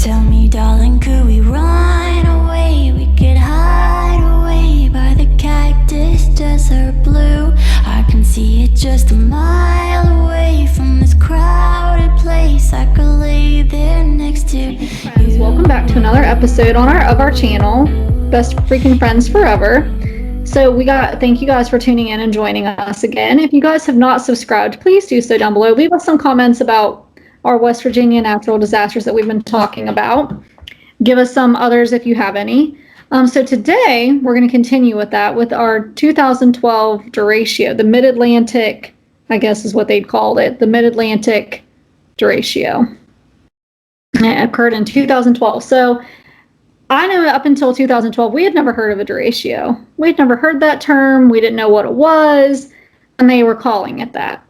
Tell me, darling, could we run away? We could hide away by the cactus desert blue. I can see it just a mile away from this crowded place. I could lay there next to you. Friends, welcome back to another episode of our channel, Best Freaking Friends Forever. So thank you guys for tuning in and joining us again. If you guys have not subscribed, please do so down below. Leave us some comments about our West Virginia natural disasters that we've been talking about. Give us some others if you have any. So today we're going to continue with that with our 2012 Derecho, the Mid-Atlantic, I guess is what they'd called it, the Mid-Atlantic Derecho. It occurred in 2012. So I know up until 2012, we had never heard of a derecho. We'd never heard that term. We didn't know what it was, and they were calling it that.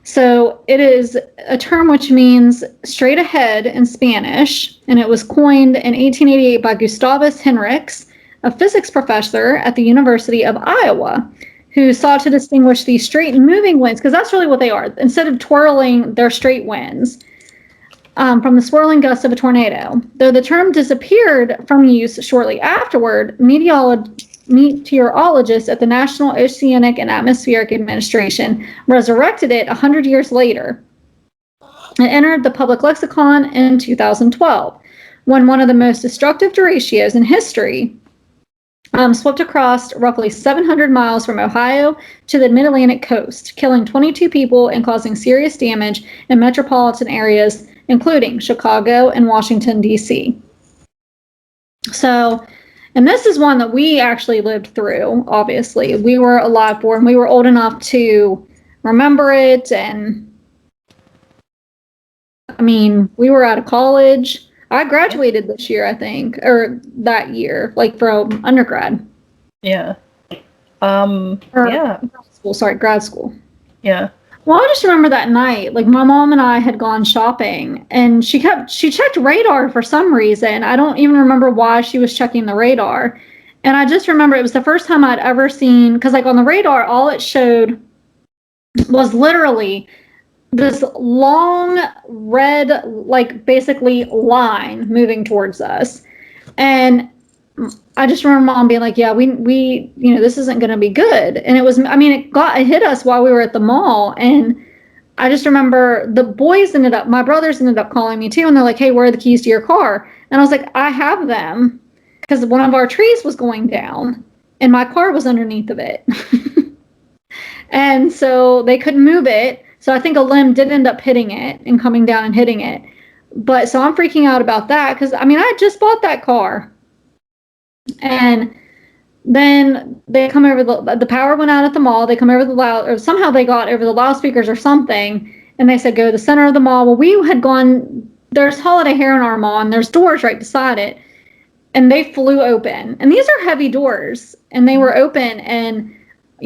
So it is a term which means straight ahead in Spanish, and it was coined in 1888 by Gustavus Henrichs, a physics professor at the University of Iowa, who sought to distinguish these straight and moving winds, because that's really what they are. Instead of twirling, they're straight winds. From the swirling gust of a tornado. Though the term disappeared from use shortly afterward, meteorologists at the National Oceanic and Atmospheric Administration resurrected it 100 years later. It entered the public lexicon in 2012, when one of the most destructive derechos in history swept across roughly 700 miles from Ohio to the mid-Atlantic coast, killing 22 people and causing serious damage in metropolitan areas including Chicago and Washington, D.C. So, and this is one that we actually lived through, obviously. We were alive for, and we were old enough to remember it, and I mean, we were out of college. I graduated this year, I think, or that year, like from undergrad. Yeah. Grad school. Yeah. Well, I just remember that night, like my mom and I had gone shopping, and she checked radar for some reason. I don't even remember why she was checking the radar. And I just remember it was the first time I'd ever seen, because like on the radar, all it showed was literally this long red, like basically line moving towards us. And I just remember mom being like, yeah, we this isn't going to be good. And it was, I mean, it hit us while we were at the mall. And I just remember my brothers ended up calling me too. And they're like, hey, where are the keys to your car? And I was like, I have them, because one of our trees was going down and my car was underneath of it. And so they couldn't move it. So I think a limb did end up hitting it and coming down and hitting it. But so I'm freaking out about that, because I mean, I just bought that car. And then they come over, the power went out at the mall. They come over somehow they got over the loudspeakers or something. And they said, go to the center of the mall. Well, we had gone, there's Holiday Hair in our mall, and there's doors right beside it. And they flew open. And these are heavy doors. And they were open, and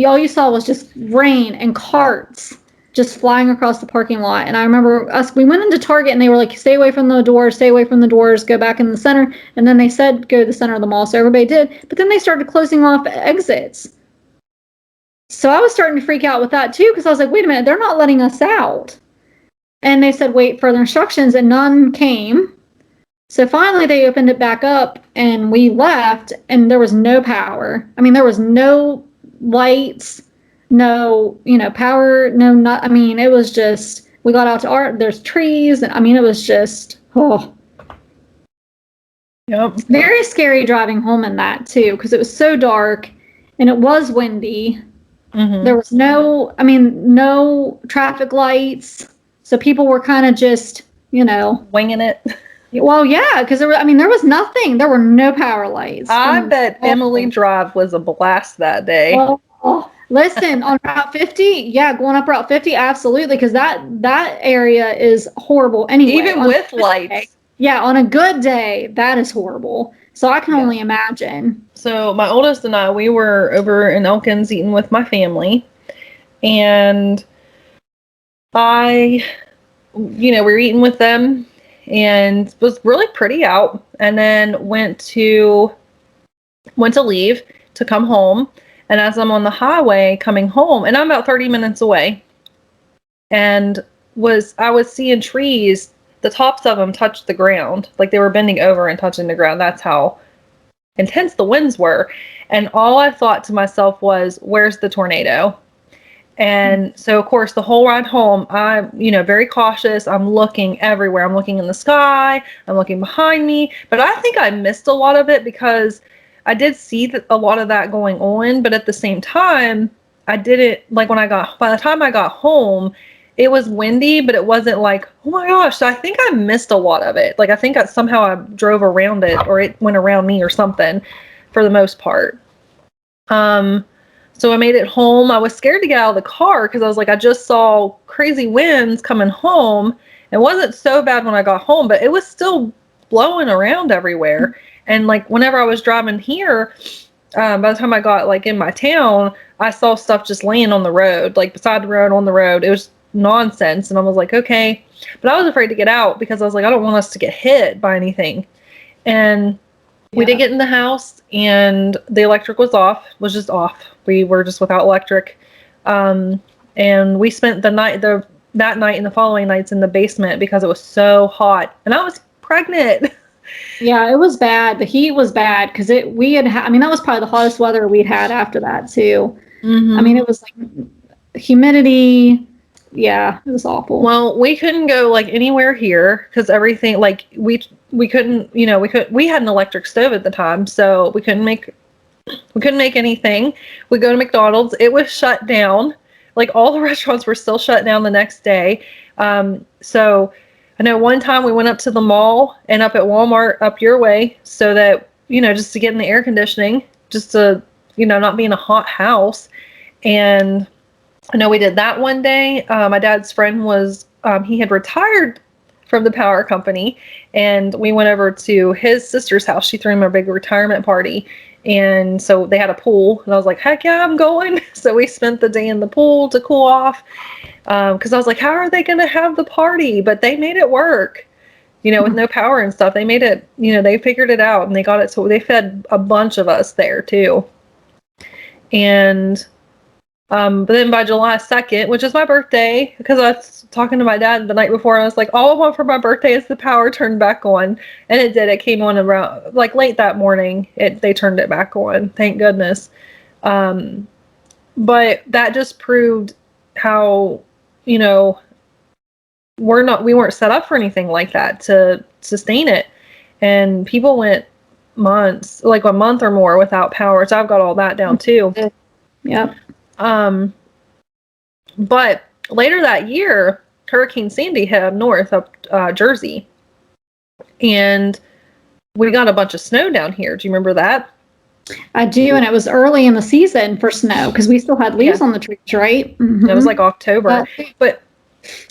all you saw was just rain and carts just flying across the parking lot. And I remember we went into Target, and they were like, stay away from the doors, go back in the center. And then they said, go to the center of the mall. So everybody did. But then they started closing off exits. So I was starting to freak out with that too, because I was like, wait a minute, they're not letting us out. And they said, wait, further instructions, and none came. So finally they opened it back up, and we left, and there was no power. I mean, there was no lights, no, power, I mean, it was just, we got out to there's trees, and I mean, it was just, Yep. Very scary driving home in that too, because it was so dark, and it was windy. Mm-hmm. There was no traffic lights, so people were kind of just, winging it. Well, yeah, because there was nothing. There were no power lights. I bet Emily Drive was a blast that day. Listen, on Route 50, going up Route 50, absolutely, because that area is horrible anyway. Even with lights. Yeah, on a good day, that is horrible. So I can only imagine. So my oldest and I, we were over in Elkins eating with my family, and we were eating with them, and it was really pretty out, and then went to leave to come home. And as I'm on the highway coming home, and I'm about 30 minutes away, and I was seeing trees the tops of them touched the ground. Like they were bending over and touching the ground. That's how intense the winds were. And all I thought to myself was, where's the tornado? And so, of course, the whole ride home, I'm, very cautious. I'm looking everywhere. I'm looking in the sky. I'm looking behind me. But I think I missed a lot of it because I did see a lot of that going on. But at the same time, I didn't, like by the time I got home, it was windy, but it wasn't like, oh my gosh. So I think I missed a lot of it. Like I think somehow I drove around it, or it went around me or something for the most part. So I made it home. I was scared to get out of the car because I was like, I just saw crazy winds coming home. It wasn't so bad when I got home, but it was still blowing around everywhere. And like whenever I was driving here, by the time I got like in my town, I saw stuff just laying on the road, like beside the road, on the road. It was nonsense. And I was like, okay. But I was afraid to get out because I was like, I don't want us to get hit by anything. And we did get in the house and the electric was just off. We were just without electric. And we spent that night and the following nights in the basement because it was so hot. And I was pregnant. Yeah, it was bad. The heat was bad because that was probably the hottest weather we'd had after that too. Mm-hmm. I mean, it was like humidity. Yeah, it was awful. Well, we couldn't go like anywhere here because everything, like we couldn't, we had an electric stove at the time, so we couldn't make anything. We go to McDonald's, it was shut down. Like all the restaurants were still shut down the next day. So I know one time we went up to the mall and up at Walmart up your way so that, just to get in the air conditioning, just to, not be in a hot house. And I know we did that one day. My dad's friend he had retired from the power company, and we went over to his sister's house. She threw him a big retirement party. And so they had a pool, and I was like, heck yeah, I'm going. So we spent the day in the pool to cool off. Cause I was like, how are they going to have the party? But they made it work, with no power and stuff. They made it, they figured it out, and they got it. So they fed a bunch of us there too. And but then by July 2nd, which is my birthday, because I was talking to my dad the night before, and I was like, all I want for my birthday is the power turned back on. And it did. It came on around, like late that morning, they turned it back on. Thank goodness. But that just proved how, we weren't set up for anything like that to sustain it. And people went months, like a month or more without power. So I've got all that down too. Yep. But later that year, Hurricane Sandy hit up north, up Jersey, and we got a bunch of snow down here. Do you remember that? I do, and it was early in the season for snow because we still had leaves on the trees, right? Mm-hmm. It was like October,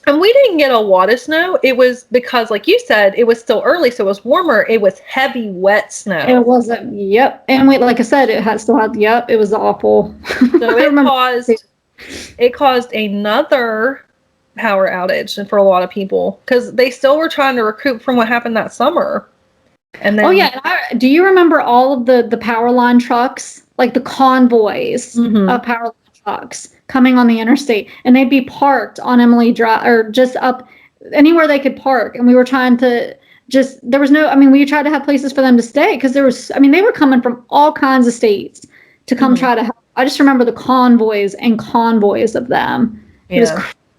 and we didn't get a lot of snow. It was because, like you said, it was still early, so it was warmer. It was heavy, wet snow. It wasn't. Yep, and like I said, it still had. Yep, it was awful. So it caused another power outage for a lot of people because they still were trying to recoup from what happened that summer. And then, do you remember all of the power line trucks, like the convoys of power line trucks coming on the interstate, and they'd be parked on Emily Drive or just up anywhere they could park, and we were trying to we tried to have places for them to stay because they were coming from all kinds of states to come try to help. I just remember the convoys and convoys of them. It was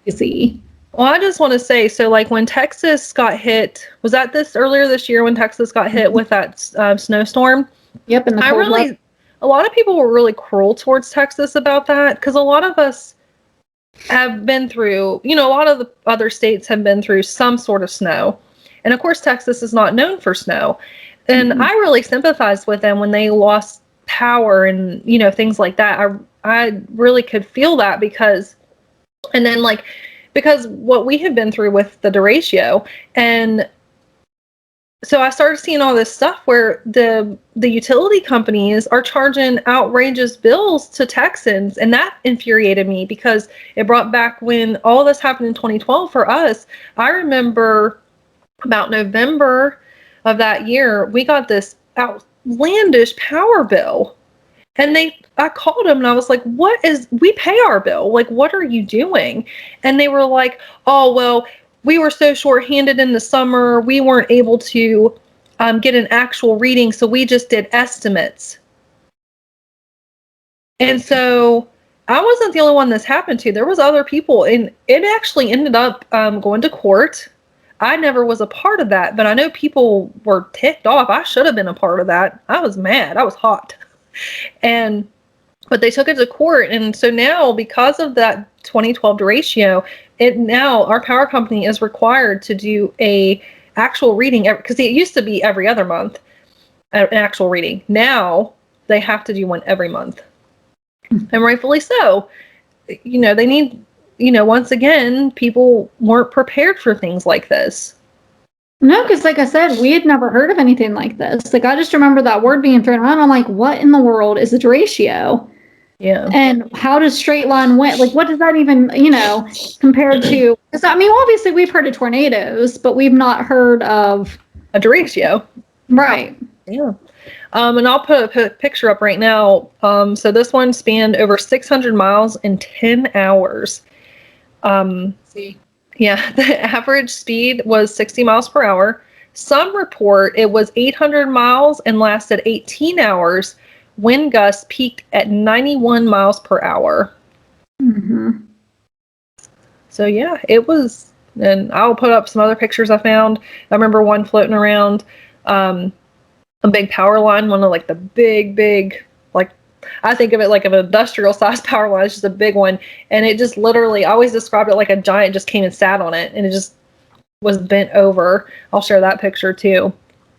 crazy. Well, I just want to say, so like when Texas got hit, was that earlier this year when Texas got hit with that snowstorm? Yep. And a lot of people were really cruel towards Texas about that because a lot of us have been through, a lot of the other states have been through some sort of snow. And of course, Texas is not known for snow. And I really sympathized with them when they lost power and, things like that. I really could feel that because what we had been through with the Derecho. And so I started seeing all this stuff where the utility companies are charging outrageous bills to Texans. And that infuriated me because it brought back when all this happened in 2012 for us. I remember about November of that year, we got this outlandish power bill. And I called them and I was like, we pay our bill. Like, what are you doing? And they were like, oh, well, we were so short-handed in the summer, we weren't able to get an actual reading, so we just did estimates. And so I wasn't the only one this happened to. There was other people, and it actually ended up going to court. I never was a part of that, but I know people were ticked off. I should have been a part of that. I was mad. I was hot. But they took it to court, and so now, because of that 2012 derecho, now our power company is required to do a actual reading, because it used to be every other month, an actual reading. Now they have to do one every month, and rightfully so. They need, once again, people weren't prepared for things like this. No, because like I said, we had never heard of anything like this. Like, I just remember that word being thrown around. I'm like, what in the world is a derecho? Yeah. And how does straight line wind, like, what does that even, compared to, because I mean, obviously we've heard of tornadoes, but we've not heard of a derecho. Right. Yeah. And I'll put a picture up right now. So this one spanned over 600 miles in 10 hours. See. Yeah, the average speed was 60 miles per hour. Some report it was 800 miles and lasted 18 hours. Wind gusts peaked at 91 miles per hour. Mm-hmm. So yeah, it was, and I'll put up some other pictures I found. I remember one floating around, a big power line, one of like the big, like, I think of it like an industrial size power line. It's just a big one. And it just literally, I always described it like a giant just came and sat on it, and it just was bent over. I'll share that picture too.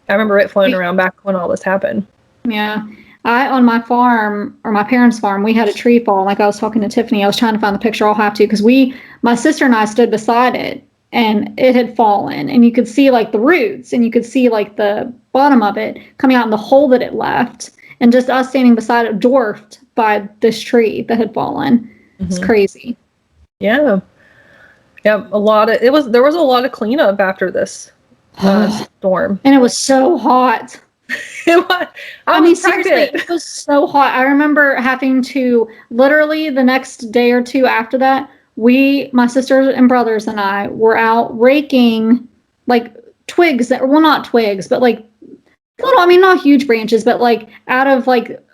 I remember it floating around back when all this happened. Yeah. On my farm, or my parents' farm, we had a tree fall. Like I was talking to Tiffany, I was trying to find the picture. I'll have to, because my sister and I stood beside it, and it had fallen, and you could see like the roots, and you could see like the bottom of it coming out in the hole that it left, and just us standing beside it, dwarfed by this tree that had fallen. Mm-hmm. It's crazy. Yeah. Yeah. There was a lot of cleanup after this storm. And it was so hot. I mean, seriously, it was so hot. I remember having to, literally the next day or two after that, my sisters and brothers and I were out raking like twigs well, not twigs, but like little, I mean, not huge branches, but like out of like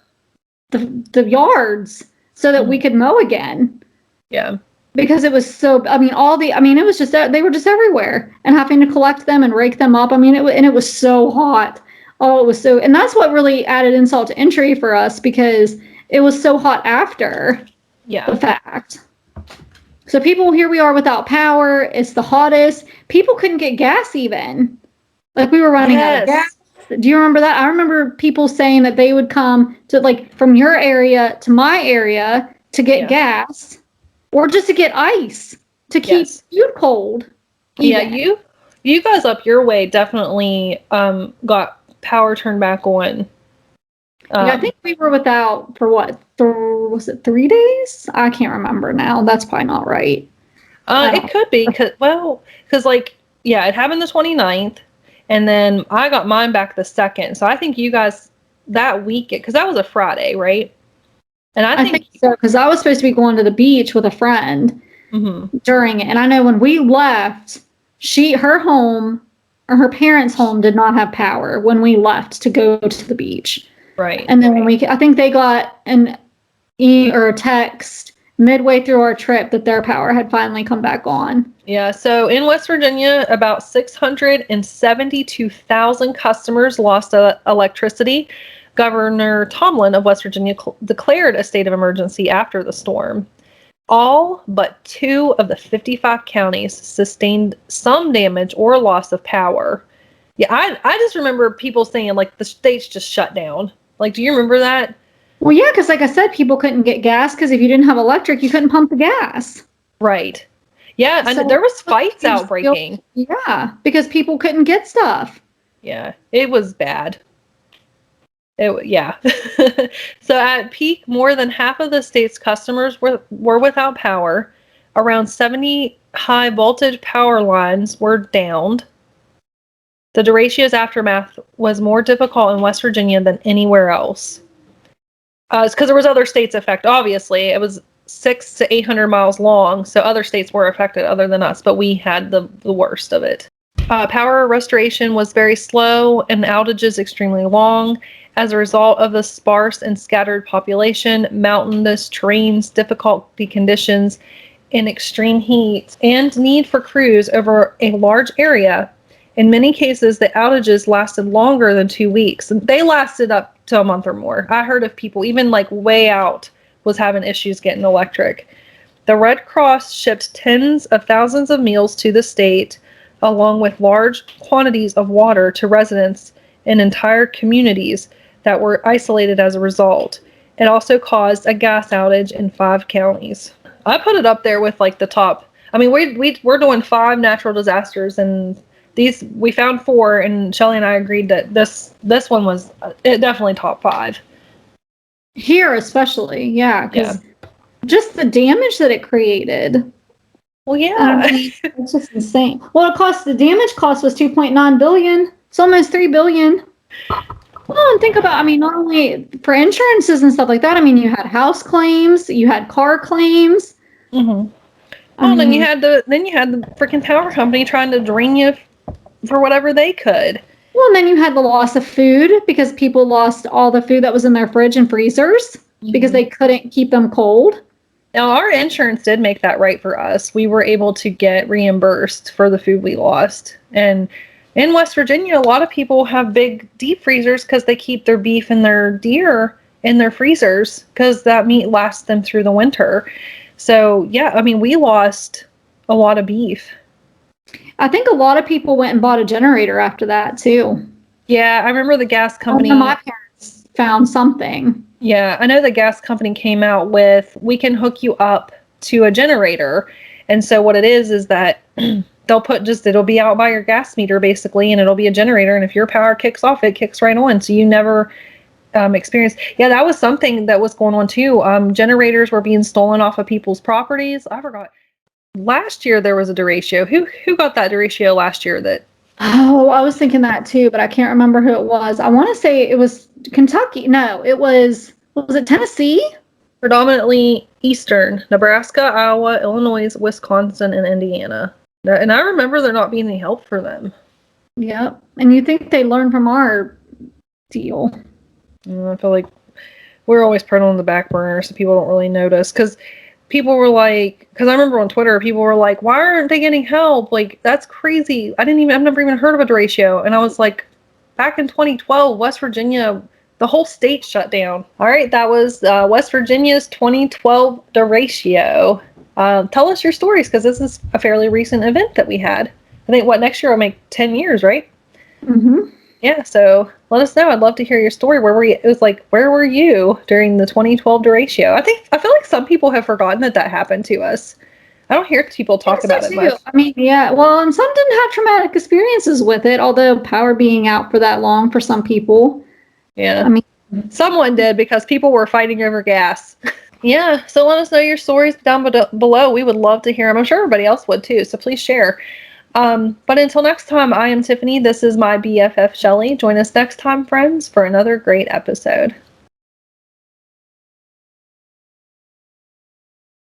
the yards so that we could mow again. Yeah. Because it was so, I mean, it was just, they were just everywhere, and having to collect them and rake them up. I mean, it was so hot. Oh, it was so, and that's what really added insult to injury for us, because it was so hot after the fact. So here we are without power. It's the hottest. People couldn't get gas even. Like, we were running out of gas. Do you remember that? I remember people saying that they would come to, like, from your area to my area to get gas, or just to get ice to keep food cold. Even. Yeah, you guys up your way definitely got power turned back on. I think we were without for what? Was it 3 days? I can't remember now. That's probably not right. It could be, because like, yeah, it happened the 29th, and then I got mine back the 2nd. So I think you guys that weekend, because that was a Friday, right? And I think so, because I was supposed to be going to the beach with a friend during it, and I know when we left, her home, or her parents' home, did not have power when we left to go to the beach. Right. And then I think they got an or a text midway through our trip that their power had finally come back on. Yeah. So in West Virginia, about 672,000 customers lost electricity. Governor Tomlin of West Virginia declared a state of emergency after the storm. All but 2 of the 55 counties sustained some damage or loss of power. Yeah, I just remember people saying, like, the states just shut down. Like, do you remember that? Well, yeah, because like I said, people couldn't get gas, because if you didn't have electric, you couldn't pump the gas. Right. Yeah, so and there was fights outbreaking. Yeah, because people couldn't get stuff. Yeah, it was bad. So at peak, more than half of the state's customers were without power. Around 70 high voltage power lines were downed. The derecho's aftermath was more difficult in West Virginia than anywhere else. It's because there was other states affected. Obviously, it was 600 to 800 miles long. So other states were affected other than us, but we had the worst of it. Power restoration was very slow and outages extremely long as a result of the sparse and scattered population, mountainous terrains, difficulty conditions, and extreme heat, and need for crews over a large area. In many cases, the outages lasted longer than 2 weeks. They lasted up to a month or more. I heard of people, even like way out, was having issues getting electric. The Red Cross shipped tens of thousands of meals to the state, along with large quantities of water to residents in entire communities that were isolated as a result. It also caused a gas outage in 5 counties. I put it up there with like the top. I mean, we're doing 5 natural disasters, and these we found 4, and Shelley and I agreed that this one was definitely top 5. Here, especially, yeah, because just the damage that it created. Well, yeah, it's just insane. Well, the damage cost was $2.9 billion. It's almost $3 billion. Well, and think about, I mean, not only for insurances and stuff like that. I mean, you had house claims, you had car claims. Mm-hmm. Well, then you had the freaking power company trying to drain you for whatever they could. Well, and then you had the loss of food because people lost all the food that was in their fridge and freezers because they couldn't keep them cold. Now, our insurance did make that right for us. We were able to get reimbursed for the food we lost. And in West Virginia, a lot of people have big deep freezers because they keep their beef and their deer in their freezers because that meat lasts them through the winter. So, yeah, I mean, we lost a lot of beef. I think a lot of people went and bought a generator after that, too. Yeah, I remember the gas company. My parents found something. Yeah, I know the gas company came out with, we can hook you up to a generator. And so what it is that they'll it'll be out by your gas meter, basically, and it'll be a generator. And if your power kicks off, it kicks right on. So you never experience. Yeah, that was something that was going on, too. Generators were being stolen off of people's properties. I forgot. Last year there was a derecho. Who got that derecho last year? Oh, I was thinking that too, but I can't remember who it was. I want to say it was Kentucky. No, it was it Tennessee? Predominantly eastern. Nebraska, Iowa, Illinois, Wisconsin, and Indiana. And I remember there not being any help for them. Yep. And you think they learned from our deal. I feel like we're always put on the back burner so people don't really notice. Because people were like, because I remember on Twitter, people were like, why aren't they getting help? Like, that's crazy. I've never even heard of a derecho. And I was like, back in 2012, West Virginia, the whole state shut down. All right, that was West Virginia's 2012 derecho. Tell us your stories, because this is a fairly recent event that we had. I think, next year will make 10 years, right? Mm-hmm. Yeah, so let us know. I'd love to hear your story. Where were you? It was like, where were you during the 2012 derecho? I feel like some people have forgotten that happened to us. I don't hear people talk about it much. I mean, yeah, well, and some didn't have traumatic experiences with it, although power being out for that long for some people. Yeah. I mean, someone did because people were fighting over gas. Yeah, so let us know your stories down below. We would love to hear them. I'm sure everybody else would too, so please share. But until next time, I am Tiffany. This is my BFF, Shelley. Join us next time, friends, for another great episode.